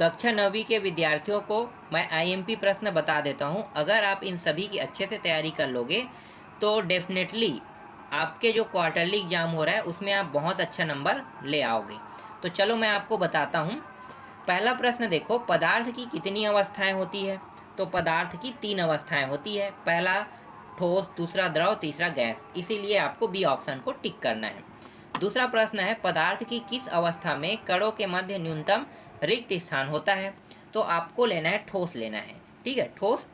कक्षा 9वीं के विद्यार्थियों को मैं आईएमपी प्रश्न बता देता हूं। अगर आप इन सभी की अच्छे से तैयारी कर लोगे तो डेफिनेटली आपके जो क्वार्टरली एग्जाम हो रहा है उसमें आप बहुत अच्छा नंबर ले आओगे। तो चलो मैं आपको बताता हूं। पहला प्रश्न देखो, पदार्थ की कितनी अवस्थाएं होती है? तो पदार्थ की 3 अवस्थाएं होती है। पहला ठोस, दूसरा द्रव, तीसरा गैस। इसीलिए आपको बी ऑप्शन को टिक करना है। दूसरा प्रश्न है, पदार्थ की किस अवस्था में कणों के मध्य न्यूनतम रिक्त स्थान होता है? तो आपको लेना है ठोस लेना है। ठीक है, ठोस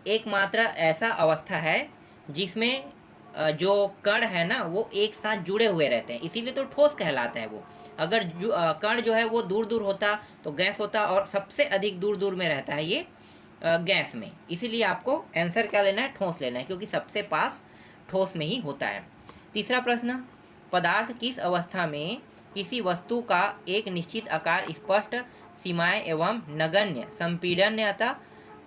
एकमात्र ऐसा अवस्था है जिसमें जो कण है ना वो एक साथ जुड़े हुए रहते हैं, इसीलिए तो ठोस कहलाता है वो। अगर कण जो है वो दूर दूर होता तो गैस होता, और सबसे अधिक दूर दूर में रहता है ये गैस में। इसीलिए आपको आंसर क्या लेना है? ठोस लेना है, क्योंकि सबसे पास ठोस में ही होता है। तीसरा प्रश्न, पदार्थ किस अवस्था में किसी वस्तु का एक निश्चित आकार, स्पष्ट सीमाएं एवं नगण्य संपीडनता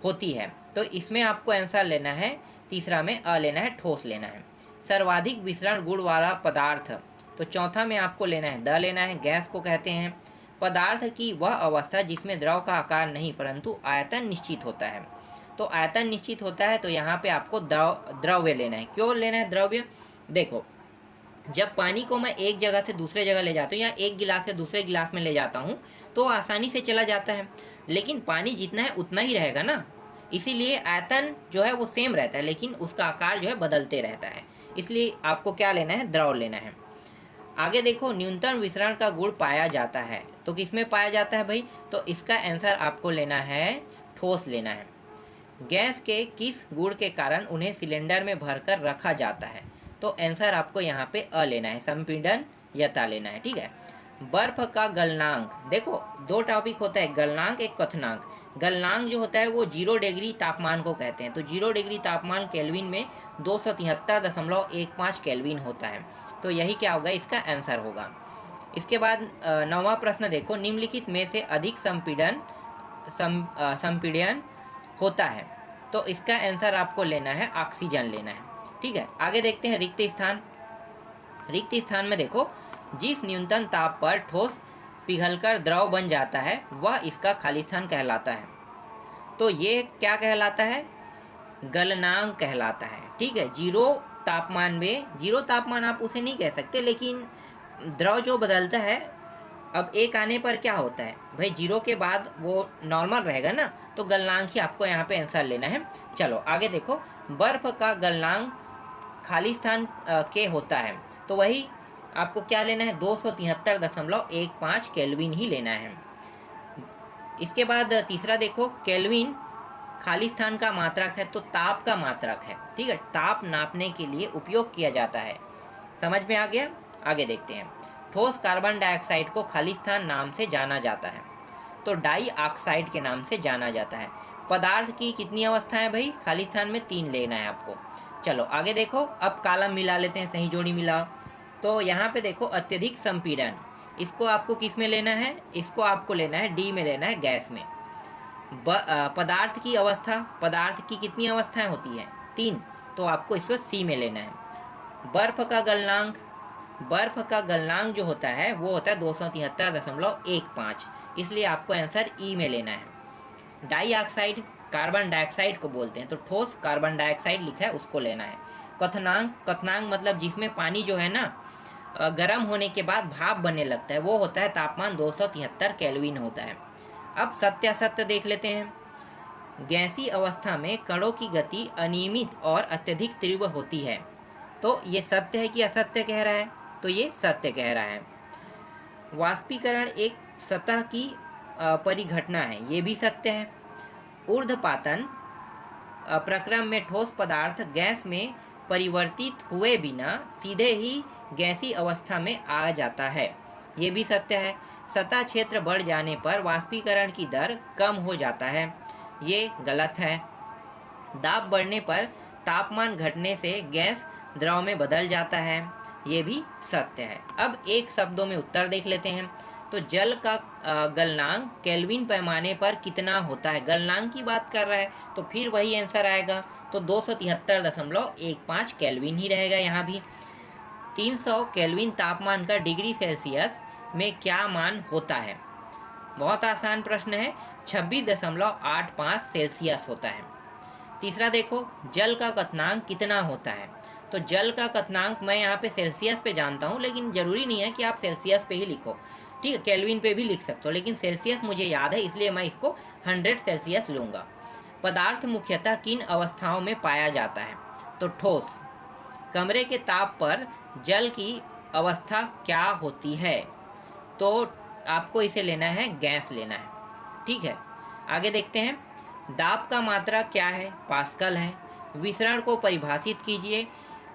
होती है? तो इसमें आपको आंसर लेना है, तीसरा में अ लेना है, ठोस लेना है। सर्वाधिक विसरण गुण वाला पदार्थ, तो चौथा में आपको लेना है द लेना है, गैस को कहते हैं। पदार्थ की वह अवस्था जिसमें द्रव का आकार नहीं परंतु आयतन निश्चित होता है। तो आयतन निश्चित होता है तो यहाँ पे आपको द्रव्य लेना है। क्यों लेना है द्रव्य? देखो, जब पानी को मैं एक जगह से दूसरे जगह ले जाता हूँ या एक गिलास से दूसरे गिलास में ले जाता हूँ तो आसानी से चला जाता है, लेकिन पानी जितना है उतना ही रहेगा ना। इसीलिए आयतन जो है वो सेम रहता है, लेकिन उसका आकार जो है बदलते रहता है। इसलिए आपको क्या लेना है? द्रव लेना है। आगे देखो, न्यूनतम विसरण का गुण पाया जाता है, तो किसमें पाया जाता है भाई? तो इसका आंसर आपको लेना है, ठोस लेना है। गैस के किस गुण के कारण उन्हें सिलेंडर में भरकर रखा जाता है? तो आंसर आपको यहाँ पे अ लेना है, संपीडनता लेना है। ठीक है। बर्फ का गलनांक, देखो दो टॉपिक होता है, गलनांक एक क्वथनांक। गलनांक जो होता है वो 0 डिग्री तापमान को कहते हैं। तो 0 डिग्री तापमान केल्विन में 273.15 केल्विन होता है। तो यही क्या होगा? इसका आंसर होगा। इसके बाद 9वां प्रश्न देखो, निम्नलिखित में से अधिक संपीड़न होता है? तो इसका आंसर आपको लेना है ऑक्सीजन लेना है। ठीक है। आगे देखते हैं रिक्त स्थान। रिक्त स्थान में देखो, जिस न्यूनतम ताप पर ठोस पिघलकर द्रव बन जाता है वह इसका खाली स्थान कहलाता है। तो ये क्या कहलाता है? गलनांक कहलाता है। ठीक है। जीरो तापमान आप उसे नहीं कह सकते, लेकिन द्रव जो बदलता है, अब एक आने पर क्या होता है भाई? 0 के बाद वो नॉर्मल रहेगा ना, तो गलनांक ही आपको यहाँ पे आंसर लेना है। चलो आगे देखो, बर्फ का गलनांक खाली स्थान के होता है, तो वही आपको क्या लेना है? 273.15 केल्विन ही लेना है। इसके बाद तीसरा देखो, केल्विन खाली स्थान का मात्रक है, तो ताप का मात्रक है। ठीक है, ताप नापने के लिए उपयोग किया जाता है। समझ में आ गया? आगे देखते हैं। ठोस कार्बन डाइऑक्साइड को खाली स्थान नाम से जाना जाता है, तो डाई ऑक्साइड के नाम से जाना जाता है। पदार्थ की कितनी अवस्थाएं भाई? खाली स्थान में 3 लेना है आपको। चलो आगे देखो, अब कॉलम मिला लेते हैं, सही जोड़ी मिलाओ। तो यहाँ पे देखो, अत्यधिक संपीड़न, इसको आपको किस में लेना है? इसको आपको लेना है डी में लेना है, गैस में। पदार्थ की अवस्था, पदार्थ की कितनी अवस्थाएं होती हैं? 3, तो आपको इसको सी में लेना है। बर्फ का गलनांक जो होता है वो होता है 273.15, इसलिए आपको आंसर ई में लेना है। डाइऑक्साइड, कार्बन डाइऑक्साइड को बोलते हैं, तो ठोस कार्बन डाइऑक्साइड लिखा है उसको लेना है। क्वथनांक मतलब जिसमें पानी जो है ना गर्म होने के बाद भाप बनने लगता है, वो होता है तापमान 273 केल्विन होता है। अब सत्यासत्य देख लेते हैं। गैसीय अवस्था में कणों की गति अनियमित और अत्यधिक तीव्र होती है, तो ये सत्य है कि असत्य कह रहा है? तो ये सत्य कह रहा है। वाष्पीकरण एक सतह की परिघटना है, ये भी सत्य है। ऊर्ध्वपातन प्रक्रम में ठोस पदार्थ गैस में परिवर्तित हुए बिना सीधे ही गैसीय अवस्था में आ जाता है, ये भी सत्य है। सतह क्षेत्र बढ़ जाने पर वाष्पीकरण की दर कम हो जाता है, ये गलत है। दाब बढ़ने पर तापमान घटने से गैस द्रव में बदल जाता है, ये भी सत्य है। अब एक शब्दों में उत्तर देख लेते हैं। तो जल का गलनांक केल्विन पैमाने पर कितना होता है? गलनांक की बात कर रहा है तो फिर वही आंसर आएगा, तो 273.15 केल्विन ही रहेगा। यहाँ भी 300 केल्विन तापमान का डिग्री सेल्सियस में क्या मान होता है? बहुत आसान प्रश्न है, 26.85 सेल्सियस होता है। तीसरा देखो, जल का क्वथनांक कितना होता है? तो जल का क्वथनांक मैं यहाँ पे सेल्सियस पे जानता हूँ, लेकिन ज़रूरी नहीं है कि आप सेल्सियस पे ही लिखो, ठीक है, केल्विन पे भी लिख सकते हो, लेकिन सेल्सियस मुझे याद है इसलिए मैं इसको 100 सेल्सियस लूँगा। पदार्थ मुख्यतः किन अवस्थाओं में पाया जाता है? तो ठोस। कमरे के ताप पर जल की अवस्था क्या होती है? तो आपको इसे लेना है, गैस लेना है, ठीक है। आगे देखते हैं, दाब का मात्रा क्या है? पास्कल है। विसरण को परिभाषित कीजिए।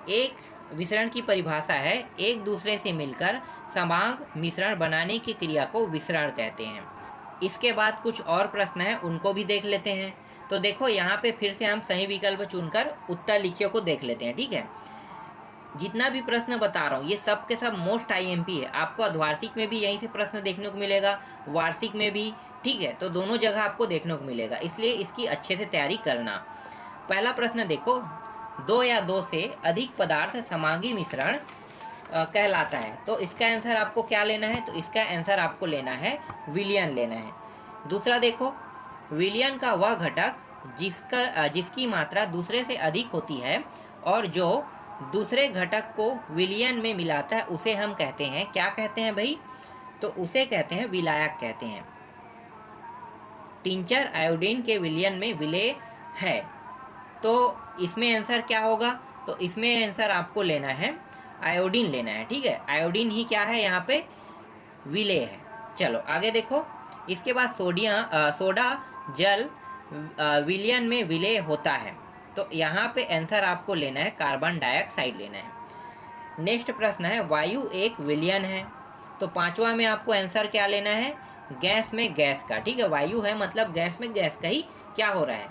एक विसरण की परिभाषा है, एक दूसरे से मिलकर समान मिश्रण बनाने की क्रिया को विसरण कहते हैं। इसके बाद कुछ और प्रश्न हैं, उनको भी देख लेते हैं। तो देखो यहाँ पे फिर से हम सही विकल्प चुनकर उत्तर लिखियों को देख लेते हैं, ठीक है। जितना भी प्रश्न बता रहा हूँ ये सब के सब मोस्ट आईएमपी है, आपको अर्धवार्षिक में भी यहीं से प्रश्न देखने को मिलेगा, वार्षिक में भी, ठीक है। तो दोनों जगह आपको देखने को मिलेगा, इसलिए इसकी अच्छे से तैयारी करना। पहला प्रश्न देखो, 2 या 2 से अधिक पदार्थ समांगी मिश्रण कहलाता है। तो इसका आंसर आपको क्या लेना है? तो इसका आंसर आपको लेना है विलयन लेना है। दूसरा देखो, विलयन का वह घटक जिसकी मात्रा दूसरे से अधिक होती है और जो दूसरे घटक को विलयन में मिलाता है उसे हम कहते हैं, क्या कहते हैं भाई? तो उसे कहते हैं विलायक कहते हैं। टिंचर आयोडीन के विलयन में विलेय है, तो इसमें आंसर क्या होगा? तो इसमें आंसर आपको लेना है आयोडीन लेना है, ठीक है। आयोडीन ही क्या है यहाँ पे? विलेय है। चलो आगे देखो, इसके बाद सोडा जल विलयन में विलेय होता है, तो यहाँ पे आंसर आपको लेना है कार्बन डाइऑक्साइड लेना है। नेक्स्ट प्रश्न है, वायु एक विलयन है, तो पांचवा में आपको आंसर क्या लेना है? गैस में गैस का, ठीक है। वायु है मतलब गैस में गैस का ही क्या हो रहा है?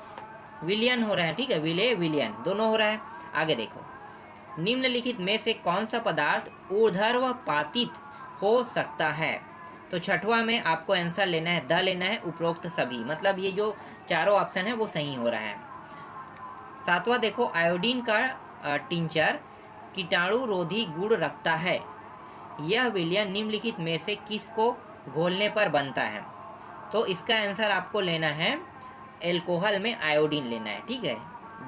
विलयन हो रहा है, ठीक है। विलेय विलयन दोनों हो रहा है। आगे देखो, निम्नलिखित में से कौन सा पदार्थ ऊर्ध्व पातित हो सकता है? तो छठवां में आपको आंसर लेना है द लेना है, उपरोक्त सभी, मतलब ये जो चारों ऑप्शन है वो सही हो रहा है। सातवां देखो, आयोडीन का टिंचर कीटाणुरोधी गुण रखता है, यह विलयन निम्नलिखित में से किसको घोलने पर बनता है? तो इसका आंसर आपको लेना है एल्कोहल में आयोडीन लेना है, ठीक है।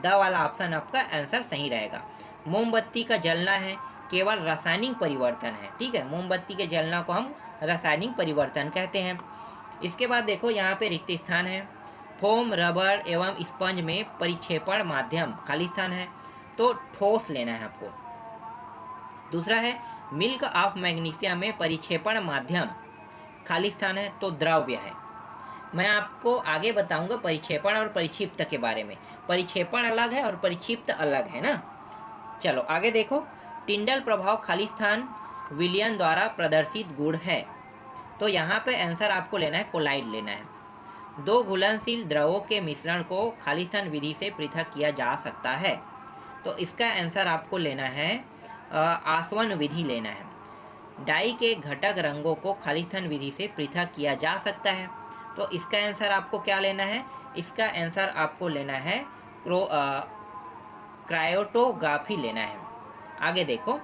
द वाला ऑप्शन आपका आंसर सही रहेगा। मोमबत्ती का जलना है केवल रासायनिक परिवर्तन है, ठीक है। मोमबत्ती के जलना को हम रासायनिक परिवर्तन कहते हैं। इसके बाद देखो यहाँ पे रिक्त स्थान है, फोम रबर एवं स्पंज में परिक्षेपण माध्यम खाली स्थान है, तो ठोस लेना है आपको। दूसरा है मिल्क ऑफ मैग्नीशिया में परिक्षेपण माध्यम खाली स्थान है, तो द्रव्य है। मैं आपको आगे बताऊंगा परिक्षेपण और परिक्षिप्त के बारे में। परिक्षेपण अलग है और परिक्षिप्त अलग है ना। चलो आगे देखो, टिंडल प्रभाव खाली स्थान विलयन द्वारा प्रदर्शित गुण है, तो यहाँ पे आंसर आपको लेना है कोलाइड लेना है। दो घुलनशील द्रवों के मिश्रण को खाली स्थान विधि से पृथक किया जा सकता है, तो इसका आंसर आपको लेना है आसवन विधि लेना है। डाई के घटक रंगों को खाली स्थान विधि से पृथक किया जा सकता है, तो इसका आंसर आपको क्या लेना है? इसका आंसर आपको लेना है क्रायोटोग्राफी लेना है। आगे देखो,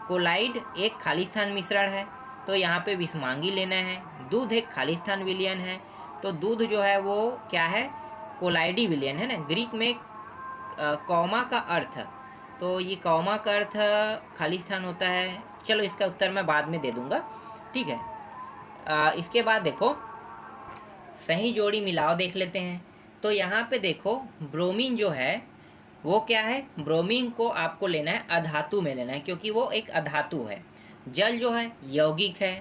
कोलाइड एक खाली स्थान मिश्रण है, तो यहाँ पे विषमांगी लेना है। दूध एक खाली स्थान विलयन है, तो दूध जो है वो क्या है? कोलाइडी विलयन है ना। ग्रीक में कौमा का अर्थ, तो ये कौमा का अर्थ खाली स्थान होता है। चलो इसका उत्तर मैं बाद में दे दूंगा, ठीक है। इसके बाद देखो सही जोड़ी मिलाओ देख लेते हैं। तो यहाँ पे देखो ब्रोमीन जो है वो क्या है? ब्रोमीन को आपको लेना है अधातु में लेना है, क्योंकि वो एक अधातु है। जल जो है यौगिक है।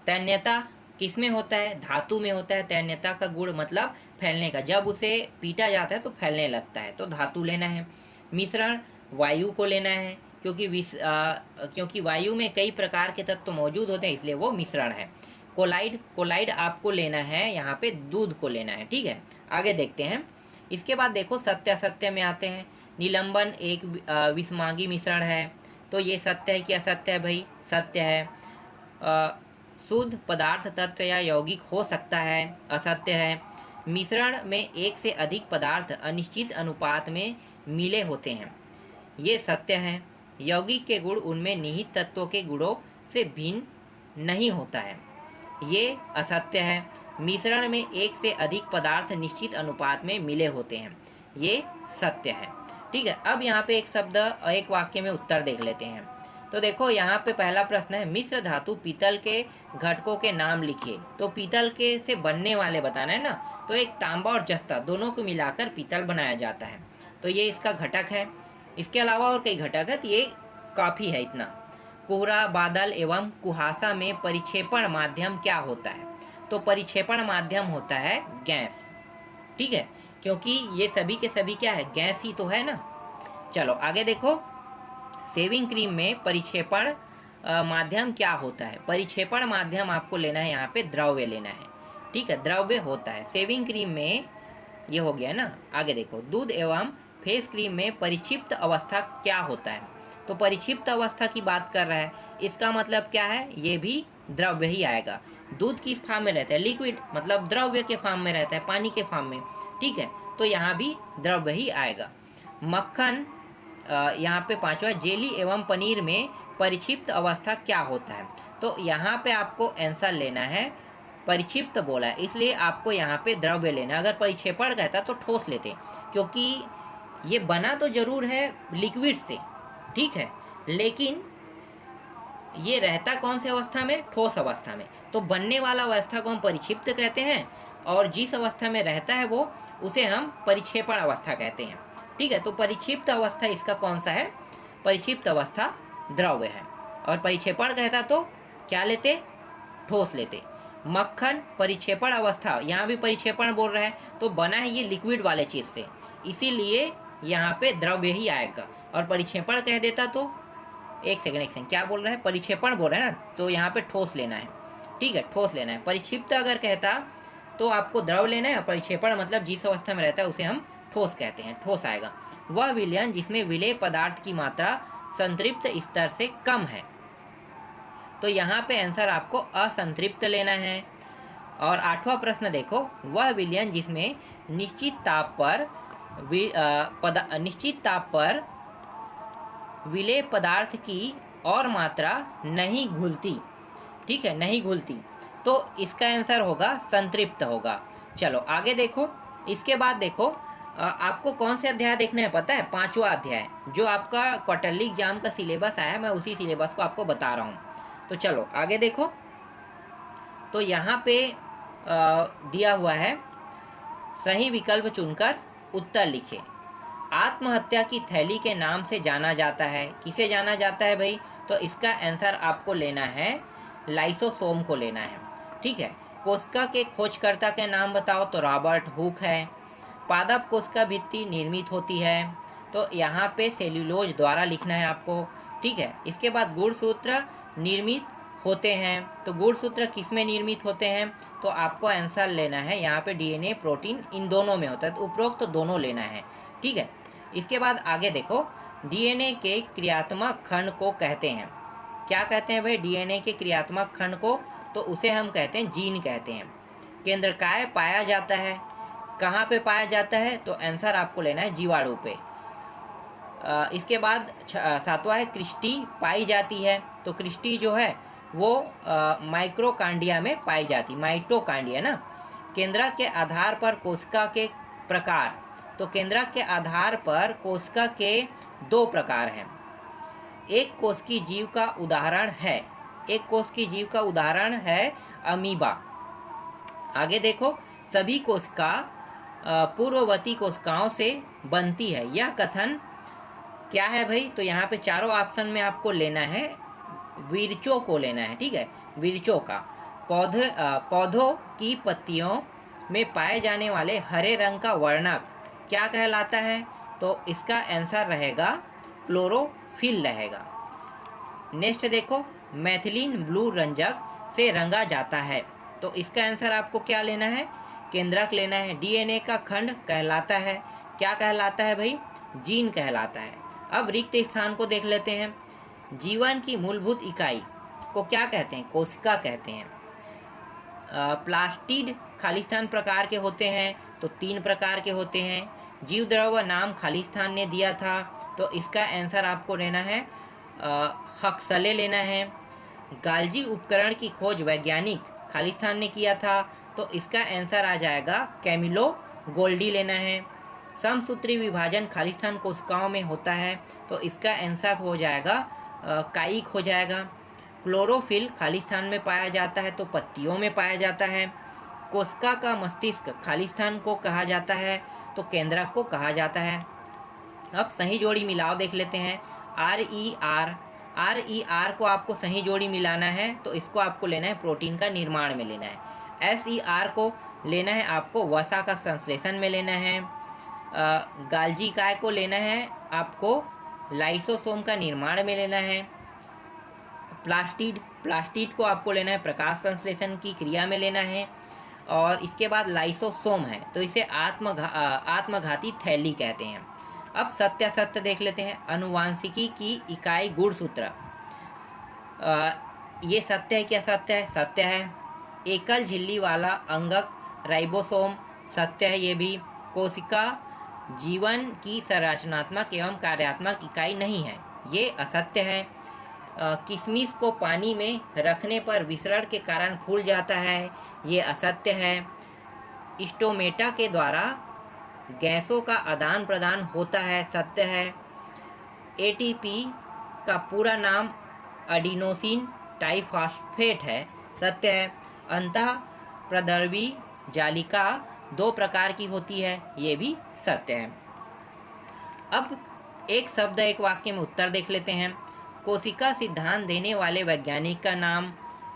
तन्यता किस में होता है? धातु में होता है। तन्यता का गुण मतलब फैलने का, जब उसे पीटा जाता है तो फैलने लगता है, तो धातु लेना है। मिश्रण वायु को लेना है, क्योंकि वायु में कई प्रकार के तत्व मौजूद होते हैं, इसलिए वो मिश्रण है। कोलाइड आपको लेना है, यहाँ पे दूध को लेना है, ठीक है। आगे देखते हैं। इसके बाद देखो सत्य असत्य में आते हैं। निलंबन एक विषमांगी मिश्रण है, तो ये सत्य है कि असत्य है भाई? सत्य है। शुद्ध पदार्थ तत्व या यौगिक हो सकता है, असत्य है। मिश्रण में एक से अधिक पदार्थ अनिश्चित अनुपात में मिले होते हैं, ये सत्य है। यौगिक के गुण उनमें निहित तत्वों के गुणों से भिन्न नहीं होता है, ये असत्य है। मिश्रण में एक से अधिक पदार्थ निश्चित अनुपात में मिले होते हैं, ये सत्य है। ठीक है, अब यहाँ पे एक शब्द एक वाक्य में उत्तर देख लेते हैं। तो देखो यहाँ पे पहला प्रश्न है, मिश्र धातु पीतल के घटकों के नाम लिखिए। तो पीतल के से बनने वाले बताना है ना, तो एक तांबा और जस्ता दोनों को मिलाकर पीतल बनाया जाता है, तो ये इसका घटक है। इसके अलावा और कई घटक है, तो ये काफ़ी है इतना। कोहरा, बादल एवं कुहासा में परिक्षेपण माध्यम क्या होता है? तो परिक्षेपण माध्यम होता है गैस। ठीक है, क्योंकि ये सभी के सभी क्या है, गैस ही तो है ना। चलो आगे देखो, शेविंग क्रीम में परिक्षेपण माध्यम क्या होता है? परिक्षेपण माध्यम आपको लेना है, यहाँ पे द्रव्य लेना है। ठीक है, द्रव्य होता है शेविंग क्रीम में, ये हो गया ना। आगे देखो, दूध एवं फेस क्रीम में परिक्षिप्त अवस्था क्या होता है? तो परिक्षिप्त अवस्था की बात कर रहा है, इसका मतलब क्या है, ये भी द्रव्य ही आएगा। दूध किस फॉर्म में रहता है? लिक्विड, मतलब द्रव्य के फॉर्म में रहता है, पानी के फॉर्म में। ठीक है, तो यहाँ भी द्रव्य ही आएगा। मक्खन, यहाँ पे पांचवा, जेली एवं पनीर में परिक्षिप्त अवस्था क्या होता है? तो यहाँ पे आपको आंसर लेना है, परिक्षिप्त बोला है इसलिए आपको यहाँ पे द्रव्य लेना। अगर परिक्षेपण कहता तो ठोस लेते, क्योंकि ये बना तो जरूर है लिक्विड से, ठीक है, लेकिन ये रहता कौन सी अवस्था में? ठोस अवस्था में। तो बनने वाला अवस्था को हम परिक्षिप्त कहते हैं, और जिस अवस्था में रहता है वो, उसे हम परिक्षेपण अवस्था कहते हैं। ठीक है, तो परिक्षिप्त अवस्था इसका कौन सा है? परिक्षिप्त अवस्था द्रव्य है। और परिक्षेपण कहता तो क्या लेते? ठोस लेते। मक्खन परिक्षेपण अवस्था, यहाँ भी परिक्षेपण बोल रहा है, तो बना है ये लिक्विड वाले चीज़ से, इसीलिए यहाँ पे द्रव्य ही आएगा। और परिक्षेपण कह देता तो, एक सेकंड क्या बोल रहा है? परिक्षेपण बोल रहा है ना, तो यहाँ पे ठोस लेना है। ठीक है, ठोस लेना है। परिक्षिप्त अगर कहता तो आपको द्रव लेना है, परिक्षेपण मतलब जिस अवस्था में रहता है उसे हम ठोस कहते हैं, ठोस आएगा। वह विलयन जिसमें विलेय पदार्थ की मात्रा संतृप्त स्तर से कम है, तो यहाँ पे आंसर आपको असंतृप्त लेना है। और आठवां प्रश्न देखो, वह विलयन जिसमें निश्चित ताप पर विलेय पदार्थ की और मात्रा नहीं घुलती। ठीक है, नहीं घुलती, तो इसका आंसर होगा संतृप्त होगा। चलो आगे देखो, इसके बाद देखो आपको कौन से अध्याय देखना है पता है? पांचवा अध्याय, जो आपका क्वार्टरली एग्जाम का सिलेबस आया है, मैं उसी सिलेबस को आपको बता रहा हूँ। तो चलो आगे देखो, तो यहाँ पे दिया हुआ है, सही विकल्प चुनकर उत्तर लिखे। आत्महत्या की थैली के नाम से जाना जाता है, किसे जाना जाता है भाई? तो इसका आंसर आपको लेना है, लाइसोसोम को लेना है। ठीक है, कोशिका के खोजकर्ता के नाम बताओ, तो रॉबर्ट हुक है। पादप कोशिका भित्ति निर्मित होती है, तो यहाँ पे सेल्यूलोज द्वारा लिखना है आपको। ठीक है, इसके बाद गुणसूत्र निर्मित होते हैं, तो गुणसूत्र किस में निर्मित होते हैं? तो आपको आंसर लेना है यहाँ पे डीएनए, प्रोटीन, इन दोनों में होता है, तो उपरोक्त तो दोनों लेना है। ठीक है, इसके बाद आगे देखो, डीएनए के क्रियात्मक खंड को कहते हैं, क्या कहते हैं भाई? डीएनए के क्रियात्मक खंड को, तो उसे हम कहते हैं जीन कहते हैं। केंद्रकाय पाया जाता है, कहाँ पे पाया जाता है? तो आंसर आपको लेना है जीवाणु पे। इसके बाद सातवां है, क्रिस्टी पाई जाती है, तो क्रिस्टी जो है वो माइक्रोकांडिया में पाई जाती, माइटोकांडिया ना। केंद्रक के आधार पर कोशिका के प्रकार, तो केंद्रक के आधार पर कोशिका के दो प्रकार हैं। एक कोश की जीव का उदाहरण है, एक कोश की जीव का उदाहरण है अमीबा। आगे देखो, सभी कोशिका पूर्ववर्ती कोशिकाओं से बनती है, यह कथन क्या है भाई? तो यहाँ पे चारों ऑप्शन में आपको लेना है विरचो को लेना है। ठीक है, विरचो का। पौधों की पत्तियों में पाए जाने वाले हरे रंग का वर्णक क्या कहलाता है? तो इसका आंसर रहेगा क्लोरोफिल रहेगा। नेक्स्ट देखो, मैथिलीन ब्लू रंजक से रंगा जाता है, तो इसका आंसर आपको क्या लेना है? केंद्रक लेना है। डीएनए का खंड कहलाता है, क्या कहलाता है भाई? जीन कहलाता है। अब रिक्त स्थान को देख लेते हैं। जीवन की मूलभूत इकाई को क्या कहते हैं? कोशिका कहते हैं। प्लास्टिड खालिस्तान प्रकार के होते हैं, तो 3 प्रकार के होते हैं। जीव द्रव्य नाम खालिस्तान ने दिया था, तो इसका आंसर आपको लेना है हक्सले लेना है। गाल्जी उपकरण की खोज वैज्ञानिक खालिस्तान ने किया था, तो इसका आंसर आ जाएगा कैमिलो गोल्डी लेना है। समसूत्री विभाजन खालिस्तान कोशिकाओं में होता है, तो इसका आंसर हो जाएगा कायिक हो जाएगा। क्लोरोफिल खालिस्तान में पाया जाता है, तो पत्तियों में पाया जाता है। कोशिका का मस्तिष्क खालिस्तान को कहा जाता है, तो केंद्रक को कहा जाता है। अब सही जोड़ी मिलाओ देख लेते हैं। RER को आपको सही जोड़ी मिलाना है, तो इसको आपको लेना है प्रोटीन का निर्माण में लेना है। SER को लेना है आपको वसा का संश्लेषण में लेना है। गाल्जी काय को लेना है आपको लाइसोसोम का निर्माण में लेना है। प्लास्टिड को आपको लेना है प्रकाश संश्लेषण की क्रिया में लेना है। और इसके बाद लाइसोसोम है, तो इसे आत्मघाती थैली कहते हैं। अब सत्य देख लेते हैं। अनुवांशिकी की इकाई गुणसूत्र, ये सत्य है क्या? सत्य है, सत्य है। एकल झिल्ली वाला अंगक राइबोसोम, सत्य है ये भी। कोशिका जीवन की संरचनात्मक एवं कार्यात्मक इकाई नहीं है, ये असत्य है। किशमिश को पानी में रखने पर विसरण के कारण फूल जाता है, ये असत्य है। स्टोमेटा के द्वारा गैसों का आदान प्रदान होता है, सत्य है। एटीपी का पूरा नाम एडिनोसिन ट्राइफॉस्फेट है, सत्य है। अंतः प्रद्रवी जालिका 2 प्रकार की होती है, ये भी सत्य है। अब एक शब्द एक वाक्य में उत्तर देख लेते हैं। कोशिका सिद्धांत देने वाले वैज्ञानिक का नाम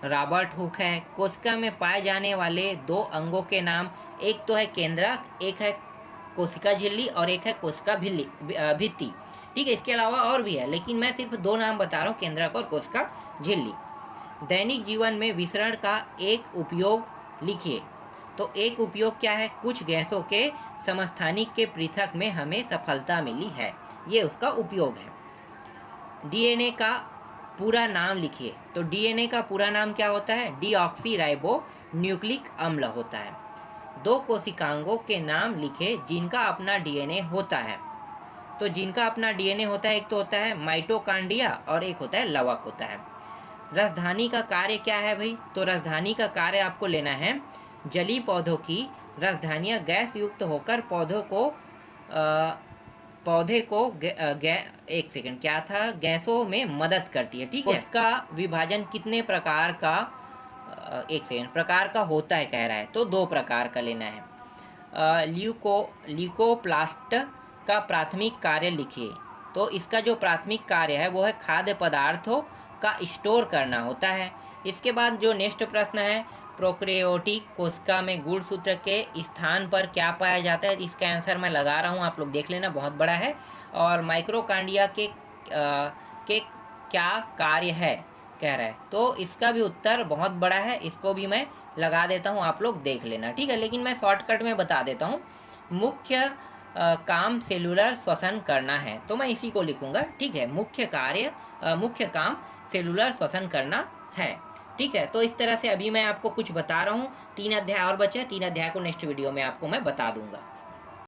रॉबर्ट हुक है। कोशिका में पाए जाने वाले 2 अंगों के नाम, एक तो है केंद्रक, एक है कोशिका झिल्ली और एक है कोशिका भित्ति। ठीक है, इसके अलावा और भी है, लेकिन मैं सिर्फ 2 नाम बता रहा हूँ, केंद्रक और कोशिका झिल्ली। दैनिक जीवन में विसरण का एक उपयोग लिखिए। तो एक उपयोग क्या है? कुछ गैसों के समस्थानिक के पृथक में हमें सफलता मिली है, ये उसका उपयोग है। डीएनए का पूरा नाम लिखिए। तो डीएनए का पूरा नाम क्या होता है? डीऑक्सी न्यूक्लिक अम्ल होता है। 2 कोशिकांगों के नाम लिखे जिनका अपना डीएनए होता है। तो जिनका अपना डीएनए होता है, एक तो होता है माइटोकॉन्ड्रिया और एक होता है लवक होता है। राजधानी का कार्य क्या है भाई? तो राजधानी का कार्य आपको लेना है, जलीय पौधों की राजधानियाँ गैस युक्त होकर पौधे को एक सेकंड क्या था, गैसों में मदद करती है। ठीक है, उसका विभाजन कितने प्रकार का, एक सेकंड, प्रकार का होता है कह रहा है, तो 2 प्रकार का लेना है। ल्यूकोप्लास्ट का प्राथमिक कार्य लिखिए। तो इसका जो प्राथमिक कार्य है वो है खाद्य पदार्थों का स्टोर करना होता है। इसके बाद जो नेक्स्ट प्रश्न है, प्रोकैरियोटिक कोशिका में गुणसूत्र के स्थान पर क्या पाया जाता है? इसका आंसर मैं लगा रहा हूँ, आप लोग देख लेना, बहुत बड़ा है। और माइक्रोकांडिया के क्या कार्य है कह रहा है, तो इसका भी उत्तर बहुत बड़ा है, इसको भी मैं लगा देता हूँ, आप लोग देख लेना। ठीक है, लेकिन मैं शॉर्टकट में बता देता हूँ। मुख्य काम सेलुलर श्वसन करना है, तो मैं इसी को लिखूंगा। ठीक है, मुख्य काम सेलुलर श्वसन करना है। ठीक है, तो इस तरह से अभी मैं आपको कुछ बता रहा हूँ। 3 अध्याय और बचे हैं, 3 अध्याय को नेक्स्ट वीडियो में आपको मैं बता दूंगा।